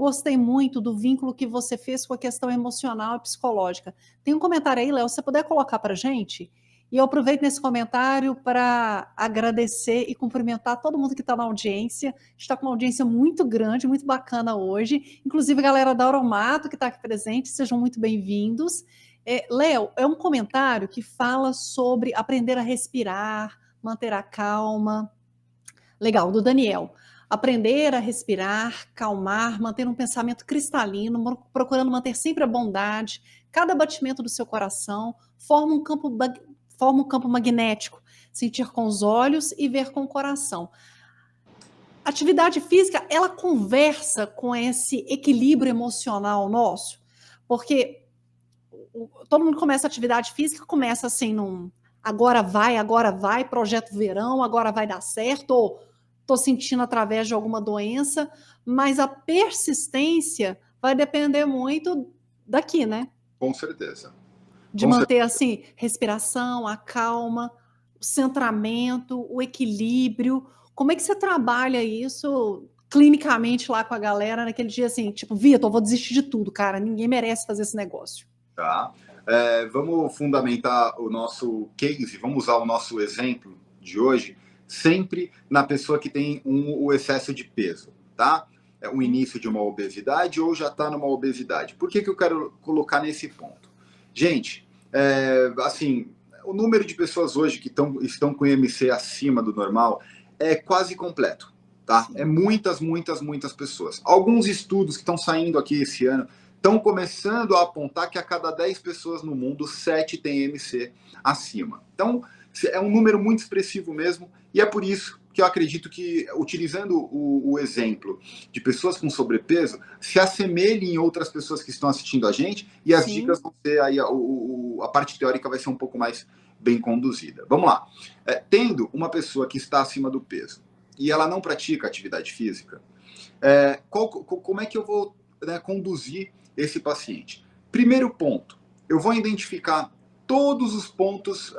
gostei muito do vínculo que você fez com a questão emocional e psicológica. Tem um comentário aí, Léo, se você puder colocar para a gente? E eu aproveito nesse comentário para agradecer e cumprimentar todo mundo que está na audiência. Está com uma audiência muito grande, muito bacana hoje. Inclusive a galera da Aromato que está aqui presente, sejam muito bem-vindos. Léo, é um comentário que fala sobre aprender a respirar, manter a calma. Legal, do Daniel. Aprender a respirar, calmar, manter um pensamento cristalino, procurando manter sempre a bondade. Cada batimento do seu coração forma um campo magnético. Sentir com os olhos e ver com o coração. Atividade física, ela conversa com esse equilíbrio emocional nosso, porque todo mundo começa a atividade física, começa assim agora vai, projeto verão, agora vai dar certo, ou estou sentindo através de alguma doença, mas a persistência vai depender muito daqui, né? Com certeza. De manter, assim, respiração, a calma, o centramento, o equilíbrio. Como é que você trabalha isso clinicamente lá com a galera naquele dia assim, tipo, Vitor, vou desistir de tudo, cara, ninguém merece fazer esse negócio. Tá. Vamos fundamentar o nosso case, vamos usar o nosso exemplo de hoje, sempre na pessoa que tem o excesso de peso, tá? O início de uma obesidade ou já está numa obesidade. Por que eu quero colocar nesse ponto? Gente, assim, o número de pessoas hoje que estão com IMC acima do normal é quase completo, tá? Sim. É muitas pessoas. Alguns estudos que estão saindo aqui esse ano estão começando a apontar que a cada 10 pessoas no mundo, 7 têm IMC acima. Então, é um número muito expressivo mesmo, e é por isso que eu acredito que, utilizando o exemplo de pessoas com sobrepeso, se assemelhe em outras pessoas que estão assistindo a gente, e as Sim. dicas vão ser aí, a parte teórica vai ser um pouco mais bem conduzida. Vamos lá. Tendo uma pessoa que está acima do peso, e ela não pratica atividade física, como é que eu vou conduzir esse paciente? Primeiro ponto, eu vou identificar todos os pontos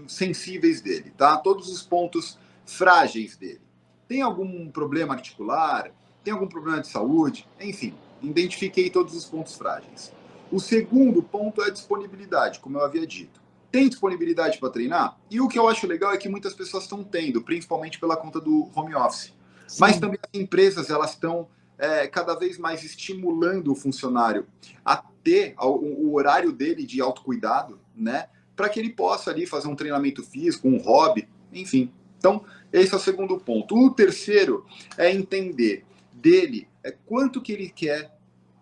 sensíveis dele, tá? Todos os pontos frágeis dele. Tem algum problema articular? Tem algum problema de saúde? Enfim, identifiquei todos os pontos frágeis. O segundo ponto é a disponibilidade, como eu havia dito. Tem disponibilidade para treinar? E o que eu acho legal é que muitas pessoas estão tendo, principalmente pela conta do home office. Sim. Mas também as empresas, elas estão cada vez mais estimulando o funcionário a ter o horário dele de autocuidado, né? Para que ele possa ali fazer um treinamento físico, um hobby, enfim. Então, esse é o segundo ponto. O terceiro é entender dele quanto que ele quer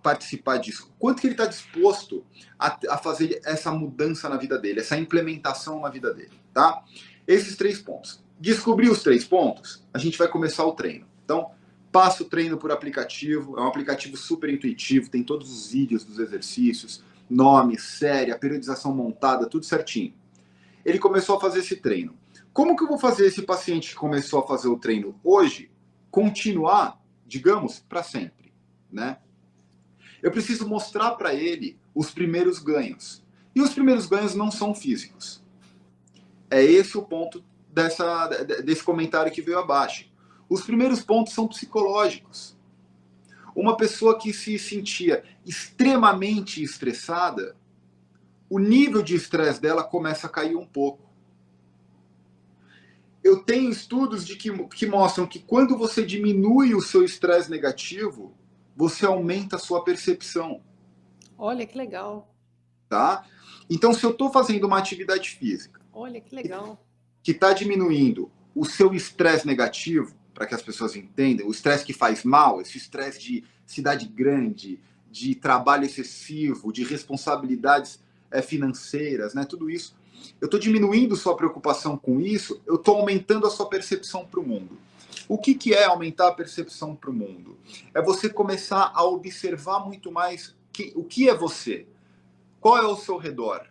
participar disso, quanto que ele está disposto a fazer essa mudança na vida dele, essa implementação na vida dele, tá? Esses 3 pontos. Descobrir os 3 pontos, a gente vai começar o treino. Então, passa o treino por aplicativo, é um aplicativo super intuitivo, tem todos os vídeos dos exercícios, nome, série, a periodização montada, tudo certinho. Ele começou a fazer esse treino. Como que eu vou fazer esse paciente que começou a fazer o treino hoje continuar, digamos, para sempre, né? Eu preciso mostrar para ele os primeiros ganhos. E os primeiros ganhos não são físicos. É esse o ponto desse comentário que veio abaixo. Os primeiros pontos são psicológicos. Uma pessoa que se sentia extremamente estressada, o nível de estresse dela começa a cair um pouco. Eu tenho estudos que mostram que quando você diminui o seu estresse negativo, você aumenta a sua percepção. Olha, que legal. Tá? Então, se eu estou fazendo uma atividade física... Olha, que legal. Que está diminuindo o seu estresse negativo, para que as pessoas entendam, o estresse que faz mal, esse estresse de cidade grande, de trabalho excessivo, de responsabilidades financeiras, né? Tudo isso. Eu estou diminuindo sua preocupação com isso, eu estou aumentando a sua percepção para o mundo. O que é aumentar a percepção para o mundo? É você começar a observar muito mais o que é você, qual é o seu redor,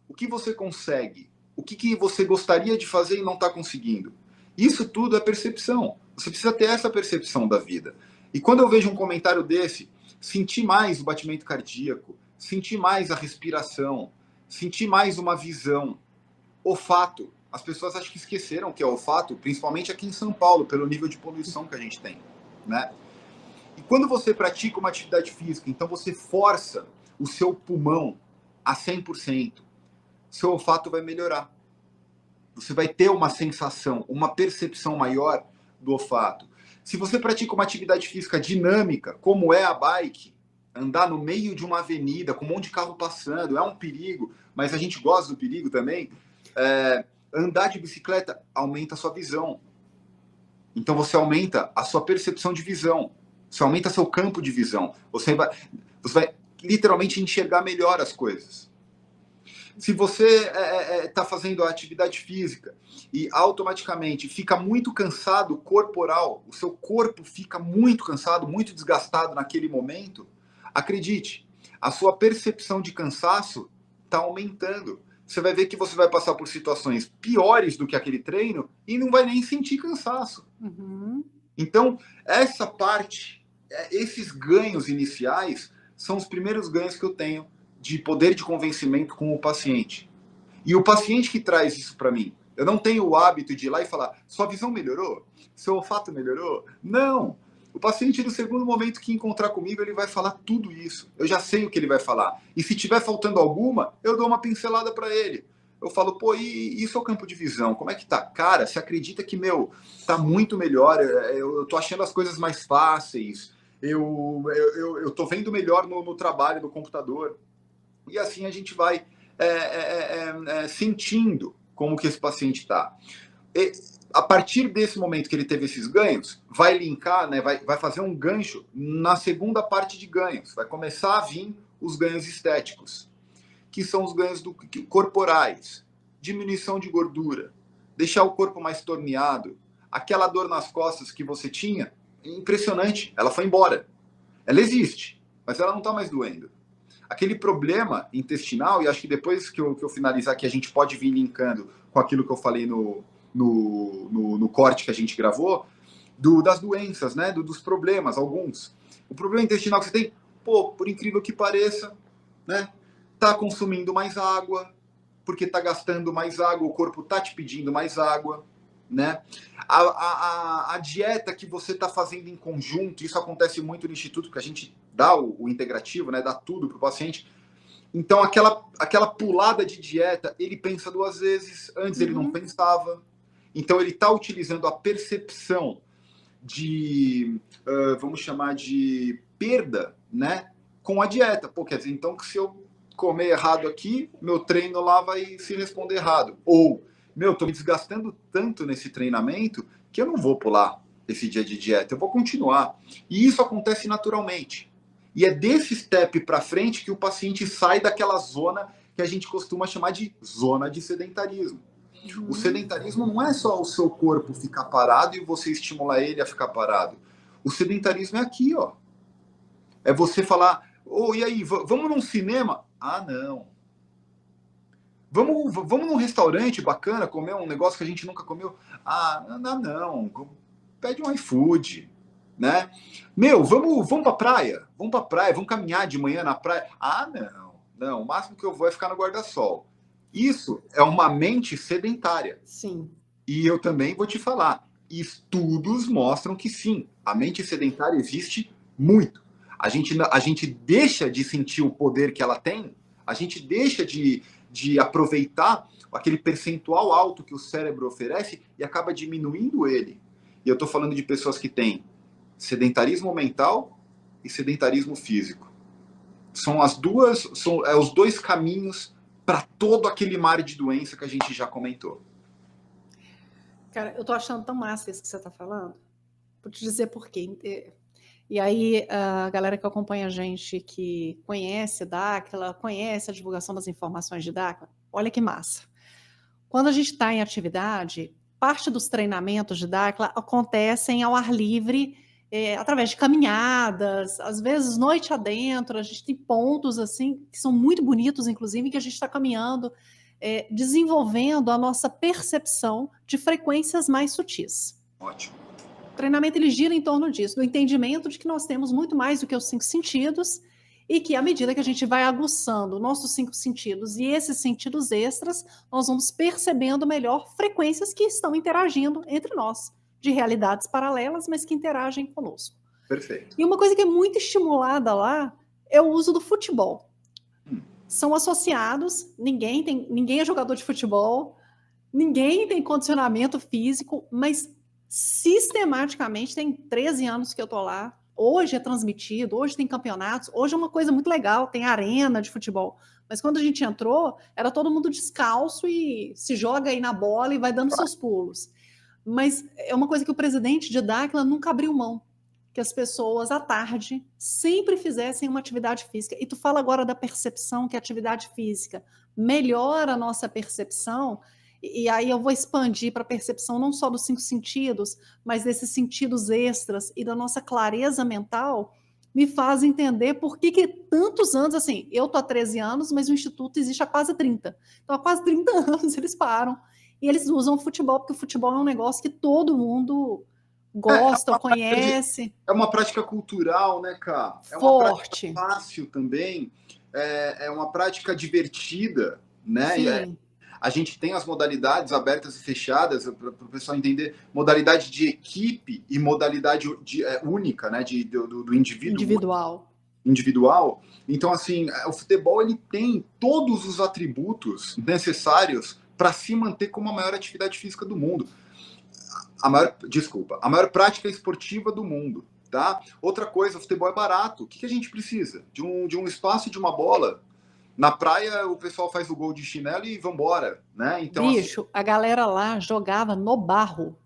o que você consegue, o que você gostaria de fazer e não está conseguindo. Isso tudo é percepção. Você precisa ter essa percepção da vida. E quando eu vejo um comentário desse, sentir mais o batimento cardíaco, sentir mais a respiração, sentir mais uma visão, olfato. As pessoas acho que esqueceram que é olfato, principalmente aqui em São Paulo, pelo nível de poluição que a gente tem, né? E quando você pratica uma atividade física, então você força o seu pulmão a 100%, seu olfato vai melhorar. Você vai ter uma sensação, uma percepção maior do olfato. Se você pratica uma atividade física dinâmica, como é a bike, andar no meio de uma avenida com um monte de carro passando, é um perigo, mas a gente gosta do perigo também. Andar de bicicleta aumenta a sua visão. Então você aumenta a sua percepção de visão. Você aumenta seu campo de visão. Você vai literalmente enxergar melhor as coisas. Se você está fazendo a atividade física e automaticamente fica muito cansado corporal, o seu corpo fica muito cansado, muito desgastado naquele momento, acredite, a sua percepção de cansaço está aumentando. Você vai ver que você vai passar por situações piores do que aquele treino e não vai nem sentir cansaço. Uhum. Então, essa parte, esses ganhos iniciais são os primeiros ganhos que eu tenho de poder de convencimento com o paciente. E o paciente que traz isso para mim, eu não tenho o hábito de ir lá e falar, sua visão melhorou? Seu olfato melhorou? Não! O paciente, no segundo momento que encontrar comigo, ele vai falar tudo isso. Eu já sei o que ele vai falar. E se tiver faltando alguma, eu dou uma pincelada para ele. Eu falo, pô, e seu campo de visão? Como é que tá? Cara, você acredita que, tá muito melhor? Eu tô achando as coisas mais fáceis. Eu tô vendo melhor no trabalho, no computador. E assim a gente vai sentindo como que esse paciente está. A partir desse momento que ele teve esses ganhos, vai linkar, né, vai fazer um gancho na segunda parte de ganhos. Vai começar a vir os ganhos estéticos, que são os ganhos corporais. Diminuição de gordura, deixar o corpo mais torneado. Aquela dor nas costas que você tinha, impressionante, ela foi embora. Ela existe, mas ela não está mais doendo. Aquele problema intestinal, e acho que depois que eu finalizar aqui, a gente pode vir linkando com aquilo que eu falei no corte que a gente gravou, das doenças, né? Dos problemas, alguns. O problema intestinal que você tem, pô, por incrível que pareça, né? Tá consumindo mais água, porque tá gastando mais água, o corpo tá te pedindo mais água, né? A dieta que você está fazendo em conjunto, isso acontece muito no Instituto, que a gente dá o integrativo, né? Dá tudo para o paciente. Então, aquela pulada de dieta, ele pensa duas vezes, antes ele não pensava. Então, ele está utilizando a percepção de, vamos chamar de perda, né? Com a dieta. Pô, quer dizer, então, que se eu comer errado aqui, meu treino lá vai se responder errado. Ou, tô me desgastando tanto nesse treinamento que eu não vou pular esse dia de dieta, eu vou continuar. E isso acontece naturalmente. E é desse step para frente que o paciente sai daquela zona que a gente costuma chamar de zona de sedentarismo. O sedentarismo não é só o seu corpo ficar parado e você estimular ele a ficar parado. O sedentarismo é aqui, ó. É você falar, e aí, vamos num cinema? Ah, não. Vamos num restaurante bacana comer um negócio que a gente nunca comeu? Ah, não. Pede um iFood, né? Vamos pra praia? Vamos pra praia, vamos caminhar de manhã na praia? Ah, não. O máximo que eu vou é ficar no guarda-sol. Isso é uma mente sedentária. Sim. E eu também vou te falar, estudos mostram que sim, a mente sedentária existe muito. A gente deixa de sentir o poder que ela tem, a gente deixa de aproveitar aquele percentual alto que o cérebro oferece e acaba diminuindo ele. E eu estou falando de pessoas que têm sedentarismo mental e sedentarismo físico. São os dois caminhos para todo aquele mar de doença que a gente já comentou. Cara, eu tô achando tão massa isso que você tá falando. Vou te dizer por quê. E aí, a galera que acompanha a gente, que conhece DACLA, conhece a divulgação das informações de DACLA, olha que massa. Quando a gente está em atividade, parte dos treinamentos de DACLA acontecem ao ar livre, através de caminhadas, às vezes noite adentro, a gente tem pontos assim, que são muito bonitos, inclusive, que a gente está caminhando, desenvolvendo a nossa percepção de frequências mais sutis. Ótimo. O treinamento ele gira em torno disso, do entendimento de que nós temos muito mais do que os 5 sentidos e que à medida que a gente vai aguçando nossos 5 sentidos e esses sentidos extras, nós vamos percebendo melhor frequências que estão interagindo entre nós, de realidades paralelas, mas que interagem conosco. Perfeito. E uma coisa que é muito estimulada lá é o uso do futebol. Hum. São associados, ninguém é jogador de futebol, ninguém tem condicionamento físico, mas sistematicamente, tem 13 anos que eu tô lá, hoje é transmitido, hoje tem campeonatos, hoje é uma coisa muito legal, tem arena de futebol. Mas quando a gente entrou, era todo mundo descalço e se joga aí na bola e vai dando seus pulos. Mas é uma coisa que o presidente de Dáquila nunca abriu mão, que as pessoas à tarde sempre fizessem uma atividade física. E tu fala agora da percepção, que a atividade física melhora a nossa percepção, e aí eu vou expandir para a percepção não só dos 5 sentidos, mas desses sentidos extras e da nossa clareza mental, me faz entender por que tantos anos, assim, eu tô há 13 anos, mas o Instituto existe há quase 30. Então, há quase 30 anos eles param e eles usam o futebol, porque o futebol é um negócio que todo mundo gosta ou conhece. É uma prática cultural, né, Cá? É uma Forte. prática fácil também, é uma prática divertida, né? Sim. A gente tem as modalidades abertas e fechadas, para o pessoal entender, modalidade de equipe e modalidade única, né, do individual. Então, assim, o futebol ele tem todos os atributos necessários para se manter como a maior atividade física do mundo. A maior prática esportiva do mundo. Tá? Outra coisa, o futebol é barato. O que a gente precisa? De um espaço e de uma bola. Na praia, o pessoal faz o gol de chinelo e vambora, né? Então, bicho, assim, a galera lá jogava no barro.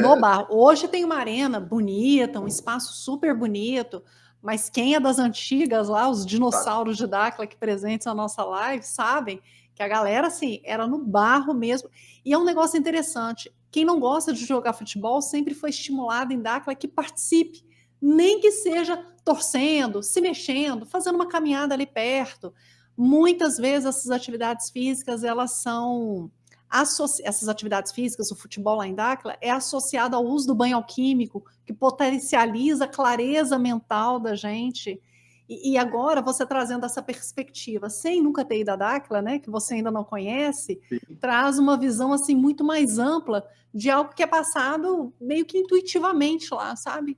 No barro. Hoje tem uma arena bonita, um espaço super bonito, mas quem é das antigas lá, os dinossauros de Dáquila que presentes na nossa live, sabem que a galera, assim, era no barro mesmo. E é um negócio interessante. Quem não gosta de jogar futebol sempre foi estimulado em Dáquila que participe, nem que seja torcendo, se mexendo, fazendo uma caminhada ali perto. Muitas vezes essas atividades físicas, elas são essas atividades físicas, o futebol lá em Dáquila, é associado ao uso do banho alquímico, que potencializa a clareza mental da gente. E agora, você trazendo essa perspectiva, sem nunca ter ido a Dáquila, né, que você ainda não conhece, traz uma visão assim muito mais ampla de algo que é passado meio que intuitivamente lá, sabe?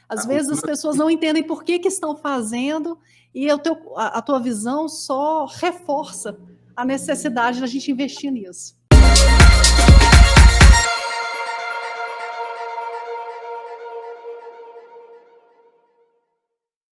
Às vezes as pessoas não entendem por que estão fazendo e a tua visão só reforça a necessidade da gente investir nisso.